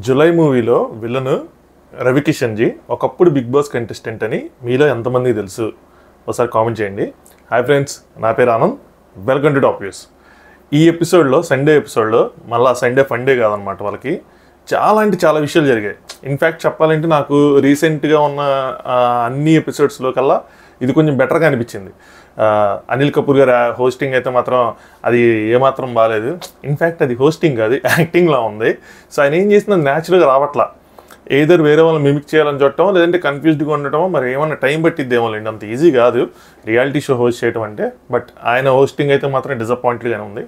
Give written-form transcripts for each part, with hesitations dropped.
July మూవీలో villain Ravi Kishan G ఒకప్పుడు big boss contestant అని మీలో ఎంతమంది తెలుసు ఒకసారి కామెంట్ చేయండి. హాయ్ ఫ్రెండ్స్, నా పేరు Anand. Welcome to top news. ఈ ఎపిసోడ్లో సండే ఎపిసోడ్లో మళ్ళీ సండే ఫండే కాదనమాట, వాళ్ళకి చాలా అంటే చాలా విషయాలు జరిగాయి. ఇన్ఫ్యాక్ట్ చెప్పాలంటే నాకు రీసెంట్గా ఉన్న అన్ని ఎపిసోడ్స్లో కల్లా ఇది కొంచెం బెటర్గా అనిపించింది. అనిల్ కపూర్ గారు హోస్టింగ్ అయితే మాత్రం అది ఏమాత్రం బాగాలేదు. ఇన్ఫ్యాక్ట్ అది హోస్టింగ్ కాదు, యాక్టింగ్లా ఉంది. సో ఆయన ఏం చేసినా న్యాచురల్గా రావట్లా. ఏదర్ వేరే వాళ్ళని మిమిక్ చేయాలని చూడటం, లేదంటే కన్ఫ్యూజ్డ్గా ఉండటమో, మరి ఏమన్నా టైం పట్టిద్దేమో లేండి. అంత ఈజీ కాదు రియాలిటీ షో హోస్ట్ చేయడం అంటే. బట్ ఆయన హోస్టింగ్ అయితే మాత్రం డిసప్పాయింటెడ్గానే ఉంది.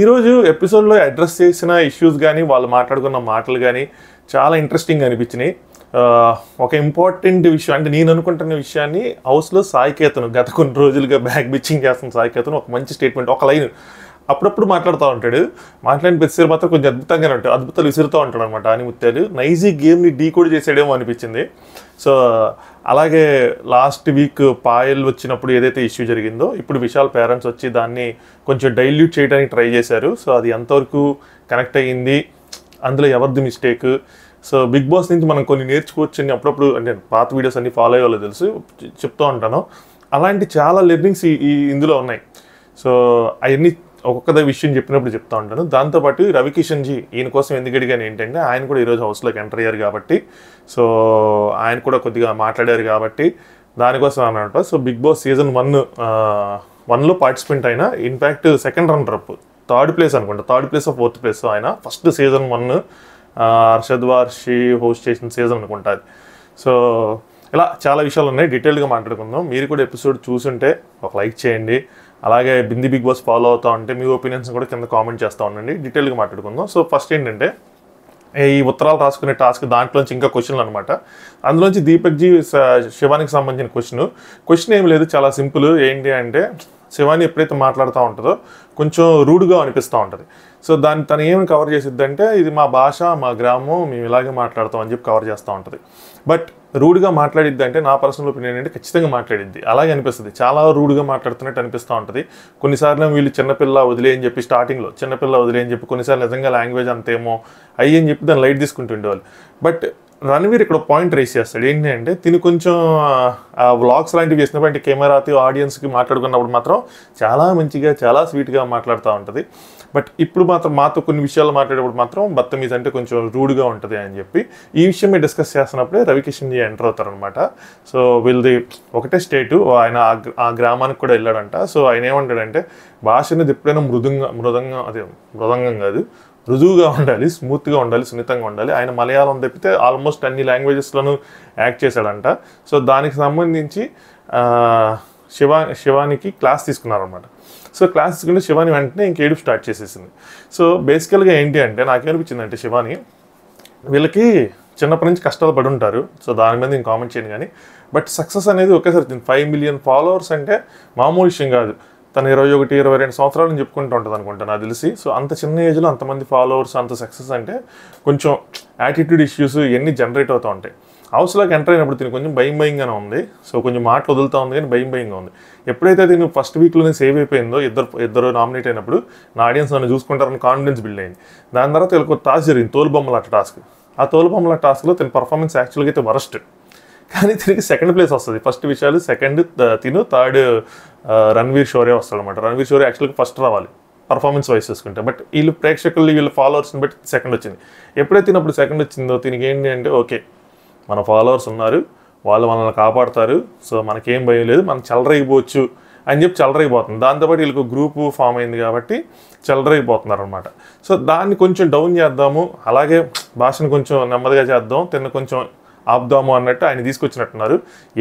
ఈరోజు ఎపిసోడ్లో అడ్రస్ చేసిన ఇష్యూస్ కానీ వాళ్ళు మాట్లాడుకున్న మాటలు కానీ చాలా ఇంట్రెస్టింగ్ అనిపించినాయి. ఒక ఇంపార్టెంట్ విషయం అంటే నేను అనుకుంటున్న విషయాన్ని హౌస్లో సాయికేతను గత కొన్ని రోజులుగా బ్యాక్ బిచ్చింగ్ చేస్తున్న సాయికేతను ఒక మంచి స్టేట్మెంట్, ఒక లైన్ అప్పుడప్పుడు మాట్లాడుతూ ఉంటాడు. మాట్లాడిన ప్రతిసారి మాత్రం కొంచెం అద్భుతంగానే ఉంటాడు, అద్భుతాలు విసురుతూ ఉంటాడు అనమాట. ఆనిముత్యాలు నైజీ గేమ్ని డీకోడ్ చేసేయడేమో అనిపించింది. సో అలాగే లాస్ట్ వీక్ పాయల్ వచ్చినప్పుడు ఏదైతే ఇష్యూ జరిగిందో, ఇప్పుడు విశాల్ పేరెంట్స్ వచ్చి దాన్ని కొంచెం డైల్యూట్ చేయడానికి ట్రై చేశారు. సో అది ఎంతవరకు కనెక్ట్ అయ్యింది, అందులో ఎవరిది మిస్టేక్. సో బిగ్ బాస్ నుంచి మనం కొన్ని నేర్చుకోవచ్చు అని అప్పుడప్పుడు, అంటే పాత వీడియోస్ అన్ని ఫాలో అయ్యే వాళ్ళు తెలుసు, చెప్తూ ఉంటాను. అలాంటి చాలా లెర్నింగ్స్ ఇందులో ఉన్నాయి. సో అవన్నీ ఒక్కొక్క విషయం చెప్పినప్పుడు చెప్తూ ఉంటాను. దాంతోపాటు రవికిషన్ జీ ఈయన కోసం ఎందుకు అడిగాను ఏంటంటే, ఆయన కూడా ఈరోజు హౌస్లోకి ఎంటర్ అయ్యారు కాబట్టి, సో ఆయన కూడా కొద్దిగా మాట్లాడారు కాబట్టి దానికోసం అన్నమాట. సో బిగ్ బాస్ సీజన్ 1లో పార్టిసిపెంట్ అయినా, in fact second runner up, third place అనుకుంటా, third place of fourth place ఆయన first season 1 Arshad Warsi host చేసిన సీజన్ అనుకుంటుంది. సో ఇలా చాలా విషయాలు ఉన్నాయి, డీటెయిల్గా మాట్లాడుకుందాం. మీరు కూడా ఎపిసోడ్ చూసుంటే ఒక లైక్ చేయండి. అలాగే బిగ్ బాస్ ఫాలో అవుతూ ఉంటే మీ ఒపీనియన్స్ కూడా కింద కామెంట్ చేస్తూ ఉండండి. డీటెయిల్గా మాట్లాడుకుందాం. సో ఫస్ట్ ఏంటంటే, ఈ ఉత్తరాలు రాసుకునే టాస్క్ దాంట్లోంచి ఇంకా క్వశ్చన్లు అనమాట. అందులోంచి దీపక్ జీ శివానికి సంబంధించిన క్వశ్చన్ ఏం లేదు, చాలా సింపుల్. ఏంటి అంటే, శివాని ఎప్పుడైతే మాట్లాడుతూ ఉంటుందో కొంచెం రూడ్గా అనిపిస్తూ ఉంటుంది. సో తను ఏమి కవర్ చేసిద్ది అంటే, ఇది మా భాష, మా గ్రామం, మేము ఇలాగే మాట్లాడతాం అని చెప్పి కవర్ చేస్తూ ఉంటుంది. బట్ రూడ్గా మాట్లాడిద్ది అంటే, నా పర్సనల్ ఒపీనియన్ అంటే ఖచ్చితంగా మాట్లాడిద్ది, అలాగే అనిపిస్తుంది. చాలా రూడ్గా మాట్లాడుతున్నట్టు అనిపిస్తూ ఉంటుంది. కొన్నిసార్లు వీళ్ళు చిన్నపిల్ల వదిలే అని చెప్పి, స్టార్టింగ్లో చిన్నపిల్ల వదిలే అని చెప్పి, కొన్నిసార్లు నిజంగా లాంగ్వేజ్ అంతేమో అయ్యి అని చెప్పి దాన్ని లైట్ తీసుకుంటుండేవాళ్ళు. బట్ రణవీర్ ఇక్కడ పాయింట్ రేస్ చేస్తాడు. ఏంటి అంటే, తిని కొంచెం వ్లాగ్స్ లాంటివి చేసినప్పుడు, అంటే కెమెరాతో ఆడియన్స్కి మాట్లాడుకున్నప్పుడు మాత్రం చాలా మంచిగా, చాలా స్వీట్గా మాట్లాడుతూ ఉంటుంది. బట్ ఇప్పుడు మాత్రం మాతో కొన్ని విషయాలు మాట్లాడేటప్పుడు మాత్రం బత్తమీజ్, అంటే కొంచెం రూడ్గా ఉంటుంది అని చెప్పి ఈ విషయమే డిస్కస్ చేస్తున్నప్పుడే రవికిషన్ జీ ఎంటర్ అవుతారనమాట. సో వీళ్ళది ఒకటే స్టేటు, ఆయన ఆ గ్రామానికి కూడా వెళ్ళాడంట. సో ఆయన ఏమంటాడంటే, భాష అనేది ఎప్పుడైనా మృదంగం కాదు, రుజువుగా ఉండాలి, స్మూత్గా ఉండాలి, సున్నితంగా ఉండాలి. ఆయన మలయాళం తప్పితే ఆల్మోస్ట్ అన్ని లాంగ్వేజెస్లోనూ యాక్ట్ చేశాడంట. సో దానికి సంబంధించి శివానికి క్లాస్ తీసుకున్నారనమాట. సో క్లాస్ తీసుకుంటే శివాని వెంటనే ఇంకేడుపు స్టార్ట్ చేసేసింది. సో బేసికల్గా ఏంటి అంటే, నాకేమనిపించింది అంటే, శివాని వీళ్ళకి చిన్నప్పటి నుంచి కష్టాలు పడి ఉంటారు. సో దాని మీద నేను కామెంట్ చేయను కానీ, బట్ సక్సెస్ అనేది ఒకేసారి 5 మిలియన్ ఫాలోవర్స్ అంటే మామూలు విషయం కాదు. తను 21-22 సంవత్సరాలు చెప్పుకుంటూ ఉంటుంది అనుకుంటా నాకు తెలిసి. సో అంత చిన్న ఏజ్లో అంతమంది ఫాలోవర్స్, అంత సక్సెస్ అంటే కొంచెం యాటిట్యూడ్ ఇష్యూస్ ఇవన్నీ జనరేట్ అవుతూ ఉంటాయి. హౌస్లోకి ఎంటర్ అయినప్పుడు తిని కొంచెం భయంగానే ఉంది. సో కొంచెం మాటలు వదులుతూ ఉంది కానీ భయంగా ఉంది. ఎప్పుడైతే తిని ఫస్ట్ వీక్లోనే సేవ్ అయిపోయిందో, ఇద్దరు నామినేట్ అయినప్పుడు నా ఆడియన్స్ నన్ను చూసుకుంటారని కాన్ఫిడెన్స్ బిల్డ్ అయింది. దాని తర్వాత వీళ్ళకి ఒక టాస్క్ జరిగింది, తోలుబొమ్మలాట టాస్క్. ఆ తోలుబొమ్మలాట టాస్క్లో తిన పర్ఫార్మెన్స్ యాక్చువల్గా అయితే వరస్ట్, కానీ తిరిగి సెకండ్ ప్లేస్ వస్తుంది. ఫస్ట్ విషయాలు సెకండ్, థర్డ్ రణవీర్ షోరే వస్తాడు అనమాట. రణవీర్ షోరే యాక్చువల్గా ఫస్ట్ రావాలి పర్ఫార్మెన్స్ వైస్ చూసుకుంటే. బట్ వీళ్ళు ప్రేక్షకులు, వీళ్ళ ఫాలోవర్స్ని బట్టి సెకండ్ వచ్చింది. ఎప్పుడైతే తినప్పుడు సెకండ్ వచ్చిందో తినకి ఏంటి అంటే, ఓకే మన ఫాలోవర్స్ ఉన్నారు, వాళ్ళు మనల్ని కాపాడుతారు, సో మనకేం భయం లేదు, మనం చెలరైపోవచ్చు అని చెప్పి చెలరైపోతుంది. దాంతోపాటు వీళ్ళకి గ్రూపు ఫామ్ అయింది కాబట్టి చెలరైపోతున్నారు అనమాట. సో దాన్ని కొంచెం డౌన్ చేద్దాము, అలాగే భాషను కొంచెం నెమ్మదిగా చేద్దాం, కొంచెం ఆపుదాము అన్నట్టు ఆయన తీసుకొచ్చినట్టున్నారు.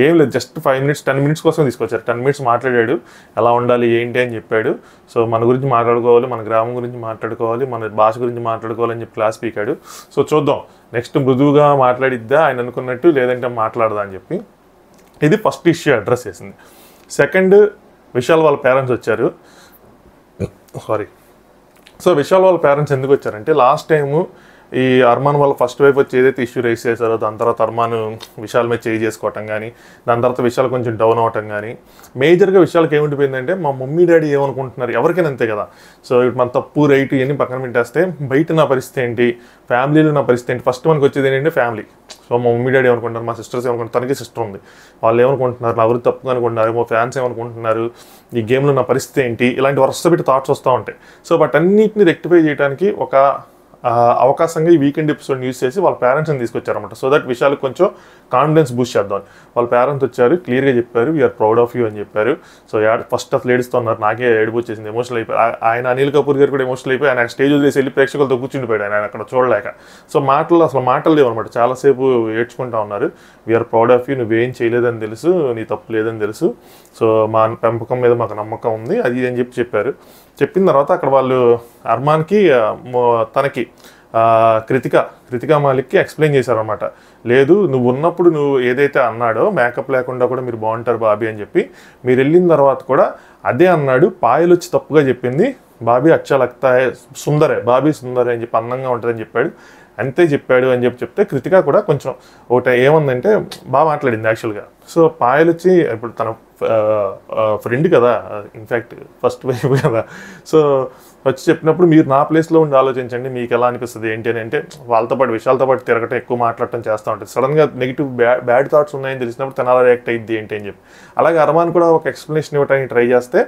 ఏం లేదు, జస్ట్ 5 మినిట్స్ 10 మినిట్స్ కోసం తీసుకొచ్చారు. 10 మినిట్స్ మాట్లాడాడు, ఎలా ఉండాలి ఏంటి అని చెప్పాడు. సో మన గురించి మాట్లాడుకోవాలి, మన గ్రామం గురించి మాట్లాడుకోవాలి, మన భాష గురించి మాట్లాడుకోవాలి అని చెప్పి క్లాస్ పీకాడు. సో చూద్దాం నెక్స్ట్ మృదువుగా మాట్లాడిద్దా ఆయన అనుకున్నట్టు, లేదంటే మాట్లాడదా అని చెప్పి. ఇది ఫస్ట్ ఇష్యూ అడ్రస్ చేసింది. సెకండ్, విశాల్ వాళ్ళ పేరెంట్స్ వచ్చారు. సో విశాల్ వాళ్ళ పేరెంట్స్ ఎందుకు వచ్చారంటే, లాస్ట్ టైము ఈ అర్మాన్ వాళ్ళ ఫస్ట్ వైఫ్ వచ్చి ఏదైతే ఇష్యూ రేస్ చేశారో దాని తర్వాత అర్మాన్ విషయాల మీద చేయి చేసుకోవటం కానీ, దాని తర్వాత విషయాలు కొంచెం డౌన్ అవ్వటం కానీ, మేజర్గా విషయాలకు ఏముండిపోయిందంటే మా మమ్మీ డాడీ ఏమనుకుంటున్నారు, ఎవరికైనా అంతే కదా. సో ఇప్పుడు మన తప్పు రైట్ ఇవన్నీ పక్కన పెట్టేస్తే బయట నా పరిస్థితి ఏంటి, ఫ్యామిలీలో నా పరిస్థితి ఏంటి, ఫస్ట్ మనకు వచ్చేది ఏంటంటే ఫ్యామిలీ. సో మా మమ్మీ డాడీ ఏమనుకుంటున్నారు, మా సిస్టర్స్ ఏమనుకుంటారు, తనకి సిస్టర్ ఉంది, వాళ్ళు ఏమనుకుంటున్నారు, నా గురించి తప్పుగా అనుకుంటున్నారు, మా ఫ్యాన్స్ ఏమనుకుంటున్నారు, ఈ గేమ్లో నా పరిస్థితి ఏంటి, ఇలాంటి వరుస పెట్టి థాట్స్ వస్తూ ఉంటాయి. సో వాటన్నిటిని రెక్టిఫై చేయడానికి ఒక అవకాశంగా ఈ వీకెండ్ ఎపిసోడ్ యూస్ చేసి వాళ్ళ పేరెంట్స్ని తీసుకొచ్చారన్నమాట. సో దట్ విషయాలకు కొంచెం కాన్ఫిడెన్స్ బూస్ట్ చేద్దాం. వాళ్ళ పేరెంట్స్ వచ్చారు, క్లియర్గా చెప్పారు వీఆర్ ప్రౌడ్ ఆఫ్ యూ అని చెప్పారు. సో ఫస్ట్ అసలు ఏడుస్తున్నారు, నాకే ఏడుపు వచ్చేసింది, ఎమోషనల్ అయిపోయి. ఆయన అనిల్ కపూర్ గారు కూడా ఎమోషనల్ అయిపోయి ఆయన స్టేజ్ వదిలేసి వెళ్ళి ప్రేక్షకులతో కూర్చుండిపోయాడు ఆయన అక్కడ చూడలేక. సో మాటలు లేవు అనమాట, చాలాసేపు ఏడ్చుకుంటా ఉన్నారు. వీఆర్ ప్రౌడ్ ఆఫ్ యూ, నువ్వేం చేయలేదని తెలుసు, నీ తప్పు లేదని తెలుసు, సో మా పెంపకం మీద మాకు నమ్మకం ఉంది అది అని చెప్పారు. చెప్పిన తర్వాత అక్కడ వాళ్ళు అర్మాన్కి తనకి కృతికా మాలిక్కి ఎక్స్ప్లెయిన్ చేశారనమాట. లేదు నువ్వు ఉన్నప్పుడు నువ్వు ఏదైతే అన్నాడో మేకప్ లేకుండా కూడా మీరు బాగుంటారు బాబీ అని చెప్పి, మీరు వెళ్ళిన తర్వాత కూడా అదే అన్నాడు. పాయలు వచ్చి తప్పుగా చెప్పింది, బాబీ అచ్చా లగ్తా హై సుందరే, బాబీ సుందరే అని చెప్పి అందంగా ఉంటుందని చెప్పాడు, అంతే చెప్పాడు అని చెప్తే కృతిక కూడా కొంచెం ఒకటి ఏముందంటే బాగా మాట్లాడింది యాక్చువల్గా. సో పాయలు వచ్చి ఇప్పుడు తన ఫ్రెండ్ కదా, ఇన్ఫ్యాక్ట్ ఫస్ట్ వైఫ్ కదా, సో వచ్చి చెప్పినప్పుడు మీరు నా ప్లేస్లో ఉండి ఆలోచించండి, మీకు ఎలా అనిపిస్తుంది ఏంటి అని. అంటే వాళ్ళతో పాటు విషయాలతో పాటు తిరగటం ఎక్కువ మాట్లాడటం చేస్తూ ఉంటుంది. సడన్గా నెగిటివ్ బ్యాడ్ థాట్స్ ఉన్నాయని తెలిసినప్పుడు తన అలా రియాక్ట్ అయ్యింది ఏంటి అని చెప్పి. అలాగే అర్మాన్ కూడా ఒక ఎక్స్ప్లెనేషన్ ఇవ్వడానికి ట్రై చేస్తే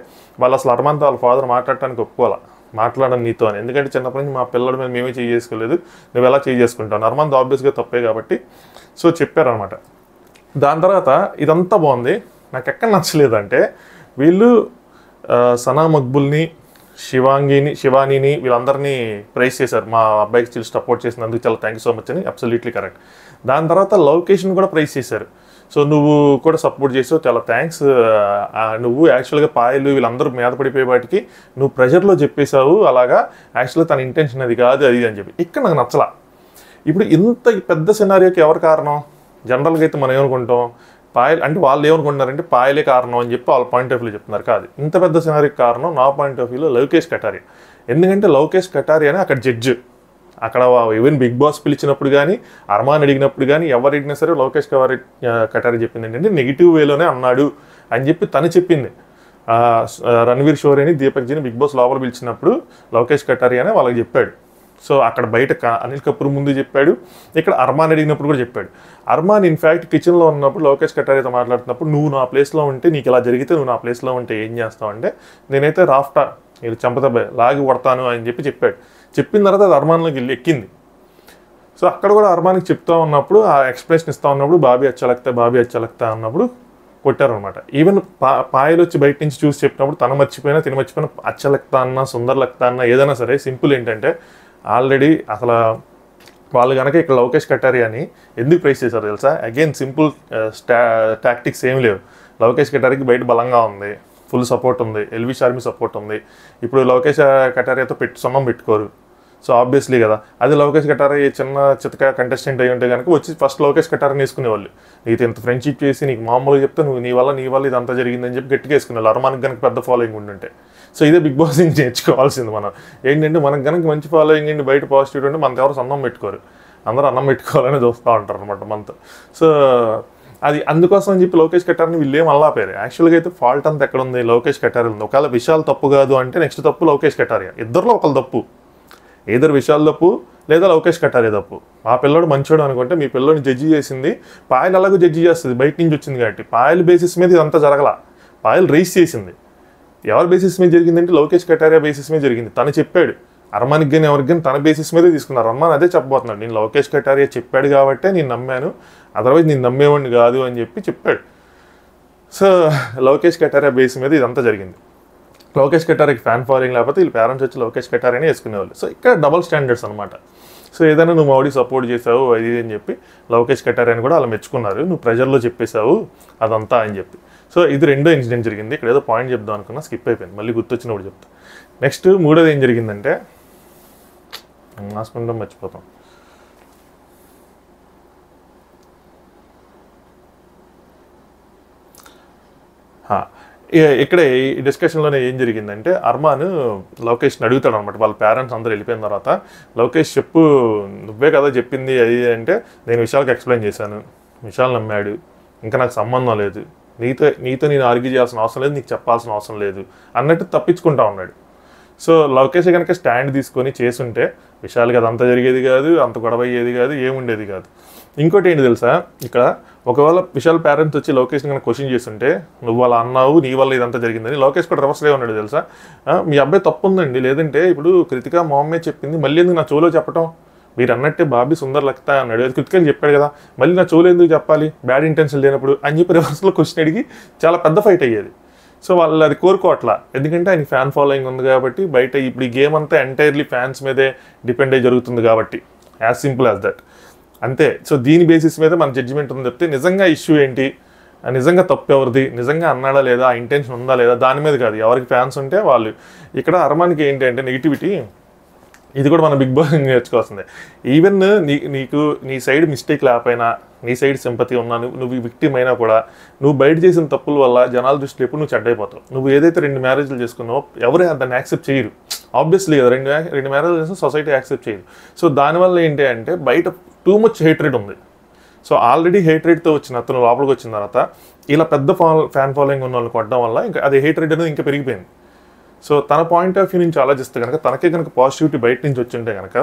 వాళ్ళు అసలు అర్మాన్తో వాళ్ళ ఫాదర్ మాట్లాడటానికి ఒప్పుకోవాలి, మాట్లాడడం నీతో అని. ఎందుకంటే చిన్నప్పటి నుంచి మా పిల్లల మీద మేమే చేసుకోలేదు, నువ్వు ఎలా చేసుకుంటావు, అర్మాన్ ఆబ్వియస్గా తప్పే కాబట్టి. సో చెప్పారనమాట. దాని తర్వాత ఇదంతా బాగుంది, నాకు ఎక్కడ నచ్చలేదంటే వీళ్ళు సనా మక్బుల్ని, శివానీని వీళ్ళందరినీ ప్రైజ్ చేశారు. మా అబ్బాయికి స్టిల్ సపోర్ట్ చేసినందుకు చాలా థ్యాంక్ యూ సో మచ్ అని, అబ్సల్యూట్లీ కరెక్ట్. దాని తర్వాత లొకేషన్ కూడా ప్రైజ్ చేశారు. సో నువ్వు కూడా సపోర్ట్ చేసావు, చాలా థ్యాంక్స్. నువ్వు యాక్చువల్గా పాయలు వీళ్ళందరూ మీద పడిపోయే వాటికి నువ్వు ప్రెషర్లో చెప్పేశావు, అలాగా యాక్చువల్గా తన ఇంటెన్షన్ అది కాదు అది అని చెప్పి. ఇక్కడ నాకు నచ్చలా. ఇప్పుడు ఇంత పెద్ద సినారియోకి ఎవరు కారణం? జనరల్గా అయితే మనం ఏమనుకుంటాం, పాయల్ అంటే వాళ్ళు ఏమనుకుంటున్నారంటే పాయలే కారణం అని చెప్పి వాళ్ళ పాయింట్ ఆఫ్ వ్యూలో చెప్తున్నారు. కాదు, ఇంత పెద్ద సినారీకి కారణం నా పాయింట్ ఆఫ్ వ్యూలో లవకేష్ కటారియా. ఎందుకంటే లవకేష్ కటారియానే అక్కడ జడ్జ్. అక్కడ ఈవెన్ బిగ్ బాస్ పిలిచినప్పుడు కానీ, అర్మాన్ అడిగినప్పుడు కానీ, ఎవరు అడిగినా సరే లవకేష్ కటారియా చెప్పింది ఏంటంటే నెగిటివ్ వేలోనే అన్నాడు అని చెప్పి తను చెప్పింది. రణవీర్ షోరేని, దీపక్ జీని బిగ్ బాస్ లోపల పిలిచినప్పుడు లవకేష్ కటారియానే వాళ్ళకి చెప్పాడు. సో అక్కడ బయట అనిల్ కపూర్ ముందు చెప్పాడు, ఇక్కడ అర్మాన్ అడిగినప్పుడు కూడా చెప్పాడు. అర్మాన్ ఇన్ఫ్యాక్ట్ కిచెన్లో ఉన్నప్పుడు లవకేష్ కటారియాతో మాట్లాడుతున్నప్పుడు నువ్వు నా ప్లేస్లో ఉంటే నీకు ఇలా జరిగితే నువ్వు నా ప్లేస్లో ఉంటే ఏం చేస్తావు అంటే, నేనైతే రాఫ్టా మీరు చంపదబ్బాయి లాగి కొడతాను అని చెప్పాడు. చెప్పిన తర్వాత అది అర్మాన్లోకి ఎక్కింది. సో అక్కడ కూడా అర్మాన్కి చెప్తా ఉన్నప్పుడు ఆ ఎక్స్ప్రెషన్ ఇస్తూ ఉన్నప్పుడు బాబీ అచ్చలక్తా అన్నప్పుడు కొట్టారనమాట. ఈవెన్ పాయలు వచ్చి బయట నుంచి చూసి చెప్పినప్పుడు తిన మర్చిపోయినా అచ్చలక్తా అన్నా సుందర్లక్తా అన్నా ఏదైనా సరే సింపుల్ ఏంటంటే ఆల్రెడీ అసలు వాళ్ళు కనుక ఇక్కడ లవకేష్ కటారియాని ఎందుకు ప్రైజ్ చేశారు తెలుసా? అగైన్ సింపుల్ టాక్టిక్స్ ఏం లేవు. లవకేష్ కటారికి బయట బలంగా ఉంది, ఫుల్ సపోర్ట్ ఉంది, ఎల్వి షార్మి సపోర్ట్ ఉంది. ఇప్పుడు లవకేష్ కటారియాతో సొన్నం పెట్టుకోరు. సో ఆబ్వియస్లీ కదా, అది లవకేష్ కటారియా చిన్న చితక కంటెస్టెంట్ అయ్యి ఉంటే కనుక వచ్చి ఫస్ట్ లవకేష్ కటారియాని వేసుకునేవాళ్ళు. నీకు ఇంత ఫ్రెండ్షిప్ చేసి నీకు మామూలుగా చెప్తే నువ్వు నీ వల్ల ఇదంతా జరిగిందని చెప్పి గట్టిగా వేసుకునేవాళ్ళు, అర్మాన్కి కనుక పెద్ద ఫాలోయింగ్ ఉంటుంటే. సో ఇదే బిగ్ బాస్ నుంచి నేర్చుకోవాల్సింది మనం. ఏంటంటే మనకు కనుక మంచి ఫాలోయింగ్ అండి బయట పాజిటివ్ ఉంటే మనతో ఎవరు అన్నం పెట్టుకోరు, అందరూ అన్నం పెట్టుకోవాలని చూస్తూ ఉంటారు అనమాట మనతో. సో అది అందుకోసం అని చెప్పి లవకేష్ కటారియాని వీళ్ళు ఏం అల్లాపారు. యాక్చువల్గా అయితే ఫాల్ట్ అంతా ఎక్కడ ఉంది, లవకేష్ కటారియా ఉంది. ఒకవేళ విషయాలు తప్పు కాదు అంటే నెక్స్ట్ తప్పు లవకేష్ కటారియా. ఇద్దరిలో ఒకళ్ళు తప్పు, ఏదర్ విషయాలు తప్పు లేదా లవకేష్ కటారియా తప్పు. ఆ పిల్లోడు మంచోడు అనుకుంటే మీ పిల్లోని జడ్జి చేసింది పాయల్, అలాగే జడ్జి చేస్తుంది బయట నుంచి వచ్చింది కాబట్టి. పాయల్ బేసిస్ మీద ఇదంతా జరగల, పాయల్ రేస్ చేసింది. ఎవరి బేసిస్ మీద జరిగిందంటే లవకేష్ కటారియా బేసిస్ మీద జరిగింది. తను చెప్పాడు అర్మాన్కి కానీ ఎవరికి కానీ తన బేసిస్ మీదే తీసుకున్నారు. అర్మాన్ అదే చెప్పబోతున్నాడు, నేను లవకేష్ కటారియా చెప్పాడు కాబట్టే నేను నమ్మాను, అదర్వైజ్ నేను నమ్మేవాడిని కాదు అని చెప్పాడు. సో లవకేష్ కటారియా బేస్ మీద ఇదంతా జరిగింది. లవకేష్ కటారియాకి ఫ్యాన్ ఫాలోయింగ్ లేకపోతే వీళ్ళు పేరెంట్స్ వచ్చి లవకేష్ కటారియాని వేసుకునేవాళ్ళు. సో ఇక్కడ డబుల్ స్టాండర్డ్స్ అనమాట. సో ఏదైనా నువ్వు మౌడీ సపోర్ట్ చేసావు అది అని చెప్పి లవకేష్ కటారియాని కూడా అలా మెచ్చుకున్నారు, నువ్వు ప్రెజర్లో చెప్పేశావు అదంతా అని చెప్పి. సో ఇది రెండో ఇన్సిడెంట్ జరిగింది. ఇక్కడ ఏదో పాయింట్ చెప్దాం అనుకున్నా, స్కిప్ అయిపోయింది, మళ్ళీ గుర్తొచ్చినప్పుడు చెప్తా. నెక్స్ట్ మూడోది ఏం జరిగిందంటే రాసుకుంటాం మర్చిపోతాం. ఇక్కడే ఈ డిస్కషన్లోనే ఏం జరిగిందంటే అర్మాన్ లోకేష్ని అడుగుతాడు అనమాట. వాళ్ళ పేరెంట్స్ అందరూ వెళ్ళిపోయిన తర్వాత, లోకేష్ చెప్పు, నువ్వే కదా చెప్పింది అది అంటే, నేను విశాల్కి ఎక్స్ప్లెయిన్ చేశాను, విశాల్ నమ్మాడు, ఇంకా నాకు సంబంధం లేదు, నీతో నేను ఆర్గ్యూ చేయాల్సిన అవసరం లేదు, నీకు చెప్పాల్సిన అవసరం లేదు అన్నట్టు తప్పించుకుంటా ఉన్నాడు. సో లోకేష్ కనుక స్టాండ్ తీసుకొని చేసుంటే విశాల్కి అదంతా జరిగేది కాదు, అంత గొడవ అయ్యేది కాదు, ఏముండేది కాదు. ఇంకోటి ఏంటి తెలుసా, ఇక్కడ ఒకవేళ విశాల్ పేరెంట్స్ వచ్చి లోకేష్ని కనుక క్వశ్చన్ చేస్తుంటే, నువ్వు అలా అన్నావు, నీ వల్ల ఇదంతా జరిగిందని, లోకేష్ కూడా రివర్స్లే ఉన్నాడు తెలుసా. మీ అబ్బాయి తప్పు ఉందండి, లేదంటే ఇప్పుడు కృతిక మామ్మే చెప్పింది మళ్ళీ ఎందుకు నా చెవులో చెప్పటం, మీరు అన్నట్టే బాబీ సుందర్ లక్తా అన్నాడు, అది కృతికని చెప్పాడు కదా, మళ్ళీ నా చెవులో ఎందుకు చెప్పాలి బ్యాడ్ ఇంటెన్షన్ లేనప్పుడు అని చెప్పి రివర్స్లో క్వశ్చన్ అడిగి చాలా పెద్ద ఫైట్ అయ్యేది. సో వాళ్ళు అది కోరుకోవట్లా, ఎందుకంటే ఆయన ఫ్యాన్ ఫాలోయింగ్ ఉంది కాబట్టి. బయట ఇప్పుడు ఈ గేమ్ అంతా ఎంటైర్లీ ఫ్యాన్స్ మీదే డిపెండ్ అయ్యి జరుగుతుంది కాబట్టి, యాజ్ సింపుల్ యాజ్ దట్, అంతే. సో దీని బేసిస్ మీద మన జడ్జిమెంట్ ఉంది చెప్తే, నిజంగా ఇష్యూ ఏంటి, నిజంగా తప్పు ఎవరిది, నిజంగా అన్నాడా లేదా, ఆ ఇంటెన్షన్ ఉందా లేదా, దాని మీద కాదు, ఎవరికి ఫ్యాన్స్ ఉంటే వాళ్ళు. ఇక్కడ అర్మాన్కి ఏంటి అంటే నెగిటివిటీ, ఇది కూడా మన బిగ్ బాస్ నేర్చుకోవాల్సిందే. ఈవెన్ నీకు నీ సైడ్ మిస్టేక్ లేకపోయినా, నీ సైడ్ సింపతి ఉన్నా, నువ్వు విక్టిమ్ అయినా కూడా, నువ్వు బయట చేసిన తప్పుల వల్ల జనాల దృష్టిలో ఎప్పుడు నువ్వు చెడ్డైపోతావు. నువ్వు ఏదైతే 2 మ్యారేజ్లు చేసుకున్నావో ఎవరు దాన్ని యాక్సెప్ట్ చేయరు, ఆబ్వియస్లీ కదా, 2 మ్యారేజ్ చేసిన సొసైటీ యాక్సెప్ట్ చేయదు. సో దానివల్ల ఏంటి అంటే బయట టూ మచ్ హేట్రెడ్ ఉంది. సో ఆల్రెడీ హేట్రెడ్తో వచ్చిన అతను లోపలికి వచ్చిన తర్వాత ఇలా పెద్ద ఫ్యాన్ ఫాలోయింగ్ ఉన్న వాళ్ళు కొట్టడం వల్ల ఇంకా అది హేట్రెడ్ అనేది ఇంకా పెరిగిపోయింది. సో తన పాయింట్ ఆఫ్ వ్యూ నుంచి ఆలోచిస్తే కనుక, తనకే కనుక పాజిటివిటీ బయట నుంచి వచ్చింటే కనుక,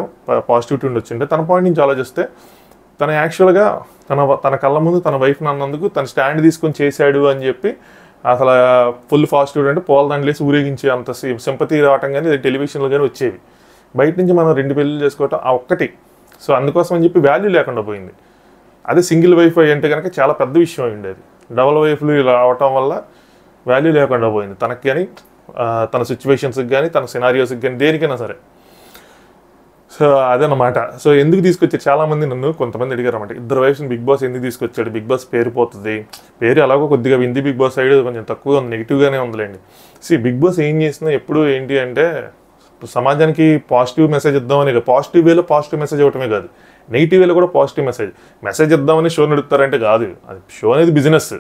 పాజిటివిటీ ఉండి వచ్చింటే, తన పాయింట్ నుంచి ఆలోచిస్తే తను యాక్చువల్గా తన కళ్ళ ముందు తన వైఫ్ని అన్నందుకు తను స్టాండ్ తీసుకొని చేశాడు అని చెప్పి అసలు ఫుల్ పాజిటివిటీ అంటే పోల దండలేసి ఊరేగించే అంత సింపతి రావటం కానీ టెలివిజన్లో కానీ వచ్చేవి. బయట నుంచి మనం 2 పెళ్ళిళ్ళు చేసుకోవటం ఆ ఒక్కటి. సో అందుకోసం అని చెప్పి వాల్యూ లేకుండా పోయింది. అదే సింగిల్ వైఫ్ అంటే కనుక చాలా పెద్ద విషయం అయింది. అది డబుల్ వైఫ్లు ఇలా అవటం వల్ల వాల్యూ లేకుండా పోయింది తనకి కానీ, తన సిచ్యువేషన్స్కి కానీ, తన సినారియోస్కి కానీ, దేనికైనా సరే. సో అదనమాట. సో ఎందుకు తీసుకొచ్చారు చాలామంది నన్ను కొంతమంది అడిగారు అన్నమాట, 2 వైఫ్స్ని బిగ్ బాస్ ఎందుకు తీసుకొచ్చాడు, బిగ్ బాస్ పేరు పోతుంది, పేరు ఎలాగో కొద్దిగా హిందీ బిగ్ బాస్ సైడ్ కొంచెం తక్కువగా ఉంది, నెగిటివ్గానే ఉందిలేండి. బిగ్ బాస్ ఏం చేసినా ఎప్పుడు ఏంటి అంటే సమాజానికి పాజిటివ్ మెసేజ్ ఇద్దామని, పాజిటివ్ వేలో పాజిటివ్ మెసేజ్ ఇవ్వటమే కాదు, నెగిటివ్ వేలో కూడా పాజిటివ్ మెసేజ్ ఇద్దామని షో నడుపుతారంటే కాదు. అది షో అనేది బిజినెస్.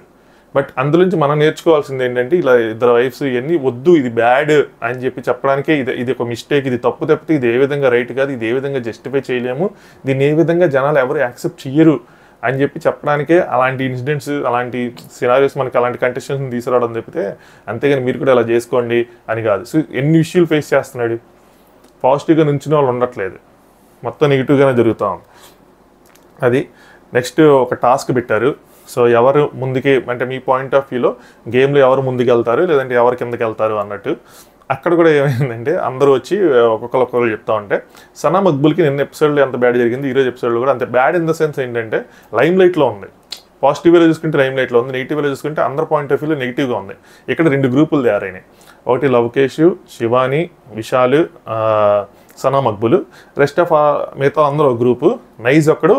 బట్ అందులోంచి మనం నేర్చుకోవాల్సింది ఏంటంటే, ఇలా 2 వైఫ్స్ ఇవన్నీ వద్దు, ఇది బ్యాడ్ అని చెప్పి చెప్పడానికే ఇది ఒక మిస్టేక్, ఇది తప్పు తప్పితే ఇది ఏ విధంగా రైట్ కాదు, ఇది ఏ విధంగా జస్టిఫై చేయలేము, దీన్ని ఏ విధంగా జనాలు ఎవరు యాక్సెప్ట్ చెయ్యరు అని చెప్పి చెప్పడానికే అలాంటి ఇన్సిడెంట్స్, అలాంటి సినారియోస్ మనకి అలాంటి కంటెస్టెంట్స్ని తీసుకురావడం తప్పితే, అంతేగాని మీరు కూడా ఇలా చేసుకోండి అని కాదు. సో ఎన్ని ఇష్యూలు ఫేస్ చేస్తున్నాడు, పాజిటివ్గా నుంచిన వాళ్ళు ఉండట్లేదు, మొత్తం నెగిటివ్గానే జరుగుతూ ఉంది. అది నెక్స్ట్ ఒక టాస్క్ పెట్టారు. సో ఎవరు ముందుకి అంటే మీ పాయింట్ ఆఫ్ వ్యూలో గేమ్లో ఎవరు ముందుకు వెళ్తారు లేదంటే ఎవరు కిందకి వెళ్తారు అన్నట్టు. అక్కడ కూడా ఏమైందంటే అందరూ వచ్చి ఒక్కొక్కరు చెప్తా ఉంటే, సనా మక్బుల్కి నిన్న ఎపిసోడ్లో ఎంత బ్యాడ్ జరిగింది, ఈరోజు ఎపిసోడ్లో కూడా అంతే బ్యాడ్. ఇన్ ద సెన్స్ ఏంటంటే లైమ్ లైట్లో ఉంది, పాజిటివ్ వేలో చూసుకుంటే లైమ్ లైట్లో ఉంది, నెగిటివ్ వేలో చూసుకుంటే అందరి పాయింట్ ఆఫ్ వ్యూలో నెగిటివ్గా ఉంది. ఇక్కడ 2 గ్రూపులు తయారైనాయి. ఒకటి లవకేష్, శివాని, విశాల్, సనా మక్బుల్, రెస్ట్ ఆఫ్ మిగతా అందరూ ఒక గ్రూపు. నైజ్ ఒక్కడు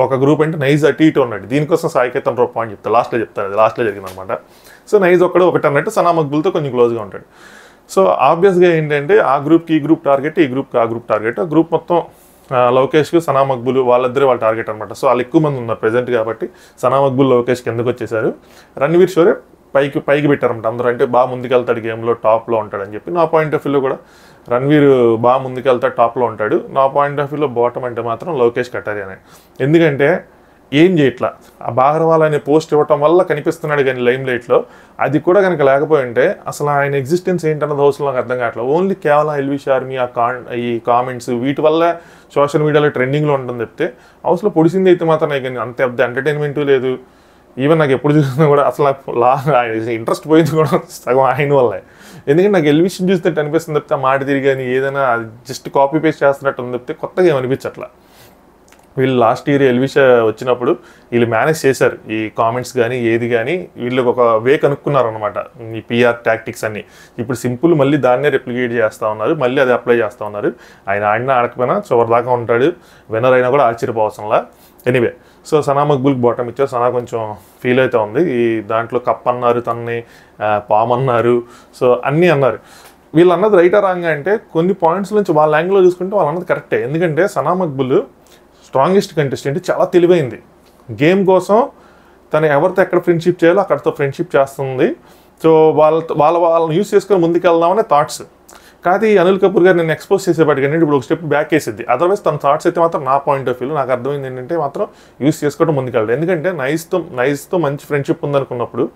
ఒక గ్రూప్ అంటే నైజ్ అటు ఇటు ఉన్నాడు. దీనికోసం సాయికేతన్ రూప అని చెప్తాను, లాస్ట్లో చెప్తాను, అది లాస్ట్లో జరిగిందనమాట. సో నైజ్ ఒక్కడు ఒకటి అన్నట్టు సనా మక్బుల్తో కొంచెం క్లోజ్గా ఉంటాడు. సో ఆబ్వియస్గా ఏంటంటే ఆ గ్రూప్కి ఈ గ్రూప్ టార్గెట్, ఈ గ్రూప్కి ఆ గ్రూప్ టార్గెట్. ఆ గ్రూప్ మొత్తం లవకేష్కి సనా మక్బుల్ వాళ్ళిద్దరే వాళ్ళ టార్గెట్ అనమాట. సో వాళ్ళు ఎక్కువ మంది ఉన్నారు ప్రెజెంట్ కాబట్టి సనా మక్బుల్ లవకేష్కి ఎందుకు వచ్చేసారు. రణవీర్ షోరే పైకి పెట్టారన్నమాట అందరూ, అంటే బాగా ముందుకెళ్తాడు గేమ్లో, టాప్లో ఉంటాడని చెప్పి. నా పాయింట్ ఆఫ్ వ్యూలో కూడా రణవీర్ బాగా ముందుకెళ్తాడు, టాప్లో ఉంటాడు. నా పాయింట్ ఆఫ్ వ్యూలో బాటమ్ అంటే మాత్రం లోకేష్ కటారియనే. ఎందుకంటే ఏం చేయట్లా, ఆ బాహర్వాల్ అనే పోస్ట్ ఇవ్వటం వల్ల కనిపిస్తున్నాడు కానీ లైమ్ లైట్లో, అది కూడా కనుక లేకపోయి ఉంటే అసలు ఆయన ఎగ్జిస్టెన్స్ ఏంటన్నది హౌస్లో నాకు అర్థం కావట్లేదు. ఓన్లీ కేవలం ఎల్విష్ ఆర్మీ ఈ కామెంట్స్ వీటి వల్ల సోషల్ మీడియాలో ట్రెండింగ్లో ఉంటుంది చెప్తే, హౌస్లో పొడిసింది అయితే మాత్రం కానీ అంత పెద్ద ఎంటర్టైన్మెంటు లేదు. ఈవెన్ నాకు ఎప్పుడు చూసినా కూడా అసలు ఇంట్రెస్ట్ పోయింది కూడా సగం ఆయన వల్లే. ఎందుకంటే నాకు ఎల్విషన్ చూస్తే అనిపిస్తుంది తప్పితే మాట తిరిగి కానీ ఏదైనా జస్ట్ కాపీ పేస్ట్ చేస్తున్నట్టు ఉంది తప్పితే కొత్తగా ఏమనిపించట్లా. వీళ్ళు లాస్ట్ ఇయర్ ఎల్విష వచ్చినప్పుడు వీళ్ళు మేనేజ్ చేశారు ఈ కామెంట్స్ కానీ ఏది కానీ, వీళ్ళకి ఒక వే కనుక్కున్నారనమాట ఈ పిఆర్ టాక్టిక్స్ అన్ని. ఇప్పుడు సింపుల్ మళ్ళీ దాన్నే రెప్లికేట్ చేస్తూ ఉన్నారు, మళ్ళీ అది అప్లై చేస్తూ ఉన్నారు. ఆయన ఆడినా ఆడకపోయినా చివరిదాకా ఉంటాడు, విన్నర్ అయినా కూడా ఆశ్చర్యపోవసంలా. ఎనీవే, సో సనా మక్బుల్కి బాటం ఇచ్చారు. సనా కొంచెం ఫీల్ అవుతూ ఉంది. ఈ దాంట్లో కప్ అన్నారు, తనని పామ్ అన్నారు, సో అన్నీ అన్నారు. వీళ్ళు అన్నది రైటా రాంగ్ అంటే కొన్ని పాయింట్స్ నుంచి వాళ్ళ యాంగిల్లో చూసుకుంటే వాళ్ళు అన్నది కరెక్టే. ఎందుకంటే సనా మక్బుల్ స్ట్రాంగెస్ట్ కంటెస్టెంట్, చాలా తెలివైంది. గేమ్ కోసం తను ఎవరితో ఎక్కడ ఫ్రెండ్షిప్ చేయాలో అక్కడితో ఫ్రెండ్షిప్ చేస్తుంది. సో వాళ్ళని యూస్ చేసుకొని ముందుకు వెళ్దామనే థాట్స్. కాదు అనిల్ కపూర్ గారు నేను ఎక్స్పోజ్ చేసేపాటికంటే ఇప్పుడు ఒక స్టెప్ బ్యాక్ వేసిద్ది. అదర్వైజ్ తన థాట్స్ అయితే మాత్రం నా పాయింట్ ఆఫ్ వ్యూలో నాకు అర్థమైంది ఏంటంటే మాత్రం యూస్ చేసుకోవడం ముందుకెళ్ళాడు. ఎందుకంటే నైస్తో మంచి ఫ్రెండ్షిప్ ఉందనుకున్నప్పుడు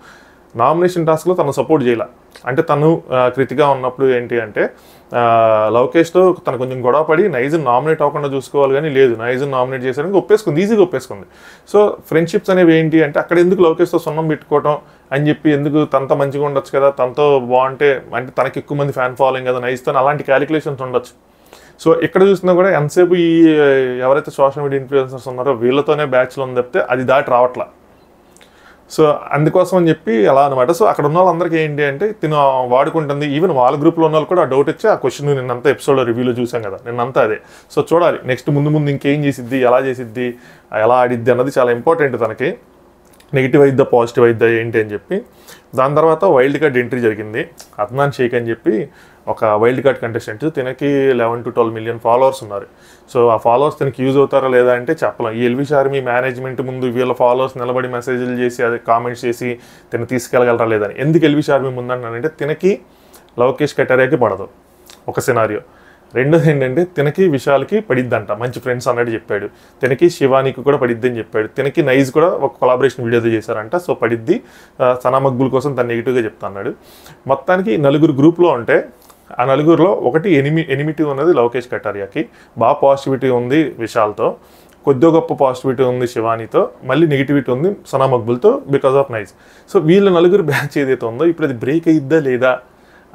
నామినేషన్ టాస్క్లో తను సపోర్ట్ చేయాల. అంటే తను కృతిగా ఉన్నప్పుడు ఏంటి అంటే లవకేష్తో తను కొంచెం గొడవ పడి నైజ్ని నామినేట్ అవ్వకుండా చూసుకోవాలి, కానీ లేదు నైజ్ని నామినేట్ చేశారని ఒప్పేసుకుంది, ఈజీగా ఒప్పేసుకుంది. సో ఫ్రెండ్షిప్స్ అనేవి ఏంటి అంటే అక్కడ ఎందుకు లవకేష్తో సున్నం పెట్టుకోవటం అని చెప్పి, ఎందుకు తనతో మంచిగా ఉండొచ్చు కదా, తనతో బాగుంటే అంటే తనకి ఎక్కువ మంది ఫ్యాన్ ఫాలోయింగ్ కదా నైజ్తో, అలాంటి క్యాలిక్యులేషన్స్ ఉండొచ్చు. సో ఇక్కడ చూసినా కూడా ఎంతసేపు ఈ ఎవరైతే సోషల్ మీడియా ఇన్ఫ్లుయెన్సర్స్ ఉన్నారో వీళ్ళతోనే బ్యాచ్లో ఉంది తప్పితే అది దాటి రావట్లా. సో అందుకోసం అని చెప్పి అలా అనమాట. సో అక్కడ ఉన్న వాళ్ళందరికీ ఏంటి అంటే తిను వాడుకుంటుంది. ఈవెన్ వాళ్ళ గ్రూప్లో ఉన్న వాళ్ళు కూడా ఆ డౌట్ వచ్చి ఆ క్వశ్చన్ నిన్నంతా ఎపిసోడ్లో రివ్యూలో చూసాం కదా, నిన్నంతా అదే. సో చూడాలి నెక్స్ట్ ముందు ఇంకేం చేసిద్ది, ఎలా చేసిద్ది, ఎలా ఆడిద్ది అన్నది చాలా ఇంపార్టెంట్ తనకి. నెగిటివ్ అయిద్దా పాజిటివ్ అయిద్దా ఏంటి అని చెప్పి. దాని తర్వాత వైల్డ్ కార్డ్ ఎంట్రీ జరిగింది. అద్నాన్ షేక్ అని చెప్పి ఒక వైల్డ్ కార్డ్ కంటెస్టెంట్, తినకి 11 to 12 million ఫాలోవర్స్ ఉన్నారు. సో ఆ ఫాలోవర్స్ తనకి యూజ్ అవుతారా లేదా అంటే చెప్పలేం. ఈ ఎల్విష్ ఆర్మీ మేనేజ్మెంట్ ముందు వీళ్ళ ఫాలోవర్స్ నిలబడి మెసేజ్లు చేసి అదే కామెంట్స్ చేసి తిన తీసుకెళ్ళగలరా లేదని. ఎందుకు ఎల్విష్ ఆర్మీ ముందంటానంటే తినకి లవకేష్ కటారియాకి పడదు ఒక సినారియో. రెండోది ఏంటంటే తినకి విశాల్కి పడిద్దంట, మంచి ఫ్రెండ్స్ అన్నట్టు చెప్పాడు. తినకి శివానికి కూడా పడిద్ది అని చెప్పాడు. తినకి నైజ్ కూడా ఒక కొలాబరేషన్ వీడియోతో చేశారంట. సో పడిద్ది, సనా మక్బుల్ కోసం తను నెగిటివ్గా చెప్తున్నాడు. మొత్తానికి నలుగురు గ్రూప్లో ఉంటే ఆ నలుగురిలో ఒకటి ఎనిమిటీ ఉన్నది లవకేష్ కటారియాకి, బాగా పాజిటివిటీ ఉంది విశాల్తో, కొద్దిగా గొప్ప పాజిటివిటీ ఉంది శివానితో, మళ్ళీ నెగిటివిటీ ఉంది సనా మక్బుల్తో బికాస్ ఆఫ్ నైజ్. సో వీళ్ళ నలుగురు బ్యాచ్ ఏదైతే ఉందో ఇప్పుడు అది బ్రేక్ అయిద్దా లేదా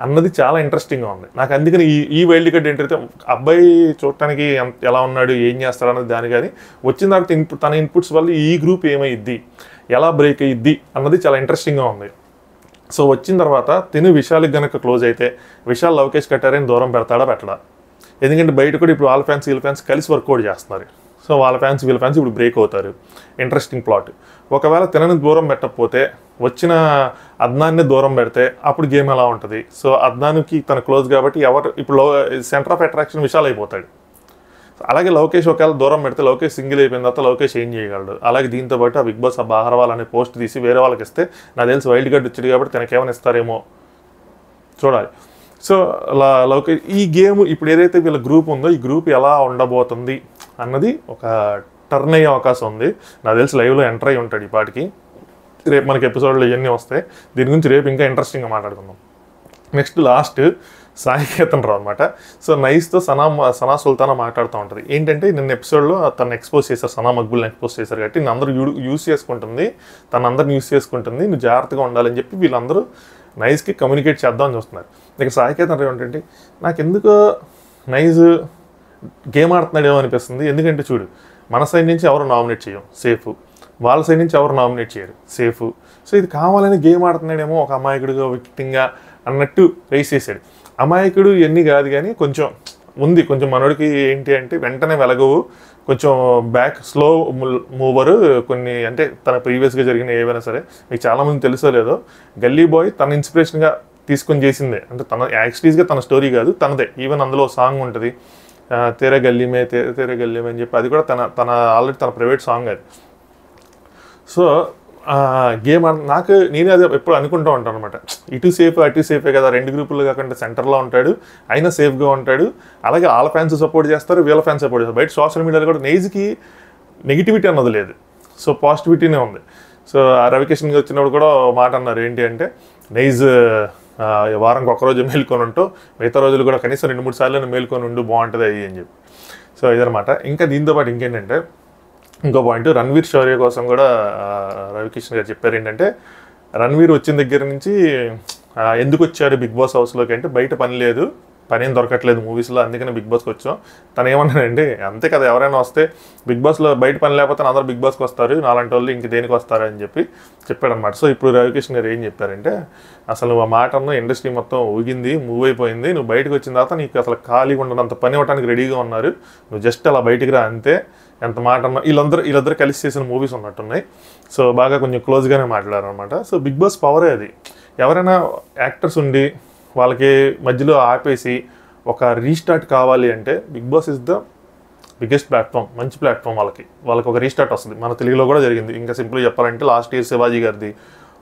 అన్నది చాలా ఇంట్రెస్టింగ్గా ఉంది నాకు. అందుకని ఈ వైల్డ్ కార్డ్ ఏంటంటే అబ్బాయి చూడటానికి ఎలా ఉన్నాడు, ఏం చేస్తాడు అన్నది దాని, కానీ వచ్చిన తర్వాత తన ఇన్పుట్స్ వల్ల ఈ గ్రూప్ ఏమైద్ది, ఎలా బ్రేక్ అయ్యిద్ది అన్నది చాలా ఇంట్రెస్టింగ్గా ఉంది. సో వచ్చిన తర్వాత తిను విశాల్కి కనుక క్లోజ్ అయితే విశాల్ లవకేష్ కటారియాని దూరం పెడతాడా పెట్టడా? ఎందుకంటే బయట కూడా ఇప్పుడు వాళ్ళ ఫ్యాన్స్ వీళ్ళ ఫ్యాన్స్ కలిసి వర్కౌట్ చేస్తున్నారు. సో వాళ్ళ ఫ్యాన్స్ వీళ్ళ ఫ్యాన్స్ ఇప్పుడు బ్రేక్ అవుతారు. Interesting plot. ఒకవేళ తినని దూరం పెట్టకపోతే వచ్చిన అద్నాన్ని దూరం పెడితే అప్పుడు గేమ్ ఎలా ఉంటుంది? సో అద్నాన్కి తన క్లోజ్ కాబట్టి ఇప్పుడు సెంటర్ ఆఫ్ అట్రాక్షన్ విశాల్ అయిపోతాడు. అలాగే లవకేష్ ఒకవేళ దూరం పెడితే లవకేష్ సింగిల్ అయిపోయిన తర్వాత లవకేష్ ఏం చేయగలడు? అలాగే దీంతో పాటు ఆ బిగ్ బాస్ ఆ బాహర్వాల్ అనే పోస్ట్ తీసి వేరే వాళ్ళకి ఇస్తే నాకు తెలిసి వైల్డ్ కార్డ్ వచ్చాడు కాబట్టి తనకేమైనా ఇస్తారేమో చూడాలి. సో లవకేష్ ఈ గేమ్ ఇప్పుడు ఏదైతే వీళ్ళ గ్రూప్ ఉందో ఈ గ్రూప్ ఎలా ఉండబోతుంది అన్నది ఒక టర్న్ అయ్యే అవకాశం ఉంది. నాకు తెలిసి లైవ్లో ఎంటర్ అయ్యి ఉంటాడు ఈ పాటికి. రేపు మనకి ఎపిసోడ్లో ఇవన్నీ వస్తాయి. దీని గురించి రేపు ఇంకా ఇంట్రెస్టింగ్గా మాట్లాడుకుందాం. నెక్స్ట్ లాస్ట్ సాయికేతన్ రావు అనమాట. సో నైస్తో సనా సుల్తానా మాట్లాడుతూ ఉంటుంది. ఏంటంటే నిన్న ఎపిసోడ్లో తను ఎక్స్పోజ్ చేశారు, సనా మక్బుల్ని ఎక్స్పోజ్ చేశారు కాబట్టి నిన్ను అందరూ యూస్ చేసుకుంటుంది, తను అందరిని యూస్ చేసుకుంటుంది, నువ్వు జాగ్రత్తగా ఉండాలని చెప్పి వీళ్ళందరూ నైస్కి కమ్యూనికేట్ చేద్దామని చూస్తున్నారు. ఇక సాయికేతన్ రావు ఏంటంటే నాకు ఎందుకో నైస్ గేమ్ ఆడుతున్నాడేమో అనిపిస్తుంది. ఎందుకంటే చూడు, మన సైడ్ నుంచి ఎవరు నామినేట్ చేయం, సేఫ్. వాళ్ళ సైడ్ నుంచి ఎవరు నామినేట్ చేయరు, సేఫ్. సో ఇది కావాలని గేమ్ ఆడుతున్నాడేమో ఒక అమాయకుడిగా విక్టింగ్గా అన్నట్టు రేస్ చేశాడు. అమాయకుడు ఇవన్నీ కాదు, కానీ కొంచెం ఉంది. కొంచెం మనోడికి ఏంటి అంటే వెంటనే వెలగవు, కొంచెం బ్యాక్ స్లో మూవరు. కొన్ని అంటే తన ప్రీవియస్గా జరిగిన ఏవైనా సరే మీకు చాలామంది తెలుసో లేదో, గల్లీ బాయ్ తన ఇన్స్పిరేషన్గా తీసుకొని చేసిందే. అంటే తన యాక్చువల్గా తన స్టోరీ కాదు, తనదే. ఈవెన్ అందులో సాంగ్ ఉంటుంది తేరే గల్లీమే అని చెప్పి, అది కూడా తన ఆల్రెడీ తన ప్రైవేట్ సాంగ్ అది. సో గేమ్ నేనే అది ఎప్పుడు అనుకుంటూ ఉంటాను అనమాట. ఇటు సేఫ్ అటు సేఫే కదా, రెండు గ్రూపులు కాకుండా సెంటర్లో ఉంటాడు, అయినా సేఫ్గా ఉంటాడు. అలాగే వాళ్ళ ఫ్యాన్స్ సపోర్ట్ చేస్తారు, వీళ్ళ ఫ్యాన్స్ సపోర్ట్ చేస్తారు. బయట సోషల్ మీడియాలో కూడా నైజ్కి నెగిటివిటీ అన్నది లేదు, సో పాజిటివిటీనే ఉంది. సో రవికిషన్ వచ్చినప్పుడు కూడా మాట అన్నారు ఏంటి అంటే, నైజ్ వారంకి ఒక్కరోజు మేల్కొని ఉంటూ మిగతా రోజులు కూడా కనీసం 2-3 సార్లు మేల్కొని ఉండు బాగుంటుంది అది అని చెప్పి. సో ఇదనమాట. ఇంకా దీంతో పాటు ఇంకేంటంటే ఇంకో పాయింట్, రణ్వీర్ శౌర్య కోసం కూడా రవికిషన్ గారు చెప్పారు ఏంటంటే, రణ్వీర్ వచ్చిన దగ్గర నుంచి ఎందుకు వచ్చాడు బిగ్ బాస్ హౌస్లోకి అంటే, బయట పని లేదు, పని ఏం దొరకట్లేదు మూవీస్లో, అందుకని బిగ్ బాస్కి వచ్చాం. తను ఏమన్నాడంటే, అంతే కదా ఎవరైనా వస్తే బిగ్ బాస్లో బయట పని లేకపోతే అందరూ బిగ్ బాస్కి వస్తారు, నాలాంటి వాళ్ళు ఇంక దేనికి వస్తారు అని చెప్పి చెప్పాడనమాట. సో ఇప్పుడు రవికిషన్ గారు ఏం చెప్పారంటే, అసలు నువ్వు ఆ మాట అన్న ఇండస్ట్రీ మొత్తం ఊగింది, మూవ్ అయిపోయింది, నువ్వు బయటకు వచ్చిన తర్వాత నీకు అసలు ఖాళీగా ఉండడంత పని ఇవ్వడానికి రెడీగా ఉన్నారు, నువ్వు జస్ట్ అలా బయటికి రా అంతే, ఎంత మాట అన్నా. వీళ్ళిద్దరు కలిసి చేసిన మూవీస్ ఉన్నట్టున్నాయి. సో బాగా కొంచెం క్లోజ్గానే మాట్లాడారు అనమాట. సో బిగ్ బాస్ పవరే అది. ఎవరైనా యాక్టర్స్ ఉండి వాళ్ళకి మధ్యలో ఆపేసి ఒక రీస్టార్ట్ కావాలి అంటే Bigg Boss is the biggest platform, మంచి ప్లాట్ఫామ్. వాళ్ళకి ఒక రీస్టార్ట్ వస్తుంది. మన తెలుగులో కూడా జరిగింది. ఇంకా సింపుల్గా చెప్పాలంటే లాస్ట్ ఇయర్ శివాజీ గారిది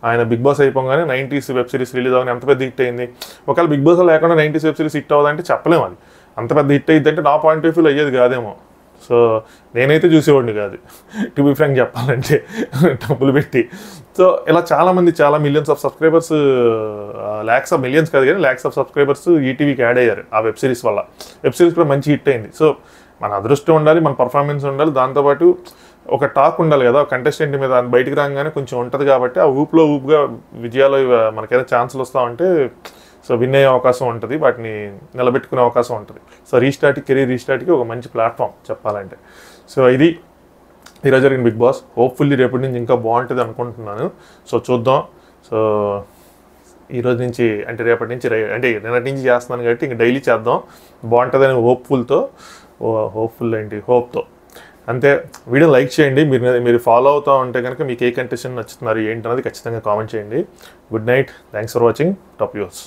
ఆయన బిగ్ బాస్ అయిపోగానే 90s వెబ్ సిరీస్ రిలీజ్ అవ్వని ఎంత పెద్ద హిట్ అయింది. ఒకవేళ బిగ్ బాస్ లేకుండా 90s వెబ్ సిరీస్ హిట్ అవ్వదంటే చెప్పలేము. అది అంత పెద్ద హిట్ అయ్యిందంటే నా పాయింట్ ఆఫ్ వ్యూలో అయ్యేది కాదేమో. సో నేనైతే చూసేవాడిని కాదు, టు బి ఫ్రాంక్ చెప్పాలంటే, డబ్బులు పెట్టి. సో ఇలా చాలామంది చాలా millions of subscribers, lakhs of millions కాదు కానీ ల్యాక్స్ ఆఫ్ సబ్స్క్రైబర్స్ ఈటీవీకి యాడ్ అయ్యారు ఆ వెబ్ సిరీస్ వల్ల. వెబ్ సిరీస్ కూడా మంచి హిట్ అయింది. సో మన అదృష్టం ఉండాలి, మన పర్ఫార్మెన్స్ ఉండాలి, దాంతోపాటు ఒక టాక్ ఉండాలి కదా కంటెస్టెంట్ మీద. బయటికి రాగానే కొంచెం ఉంటుంది కాబట్టి ఆ ఊపుగా విజయాలు మనకైనా ఛాన్సులు వస్తూ ఉంటే సో విన్ అయ్యే అవకాశం ఉంటుంది, వాటిని నిలబెట్టుకునే అవకాశం ఉంటుంది. సో కెరీర్ రీస్టార్ట్కి ఒక మంచి ప్లాట్ఫామ్ చెప్పాలంటే. సో ఇది ఈరోజు జరిగిన బిగ్ బాస్. హోప్ఫుల్లీ రేపటి నుంచి ఇంకా బాగుంటుంది అనుకుంటున్నాను. సో చూద్దాం. సో ఈరోజు నుంచి అంటే రేపటి నుంచి అంటే నిన్నటి నుంచి చేస్తున్నాను కాబట్టి ఇంక డైలీ చేద్దాం, బాగుంటుందని హోప్తో అంతే. వీడియో లైక్ చేయండి. మీరు ఫాలో అవుతూ ఉంటే కనుక మీకు ఏ కంటెస్టెంట్ నచ్చుతున్నారు ఏంటన్నది ఖచ్చితంగా కామెంట్ చేయండి. Good night, thanks for watching top views.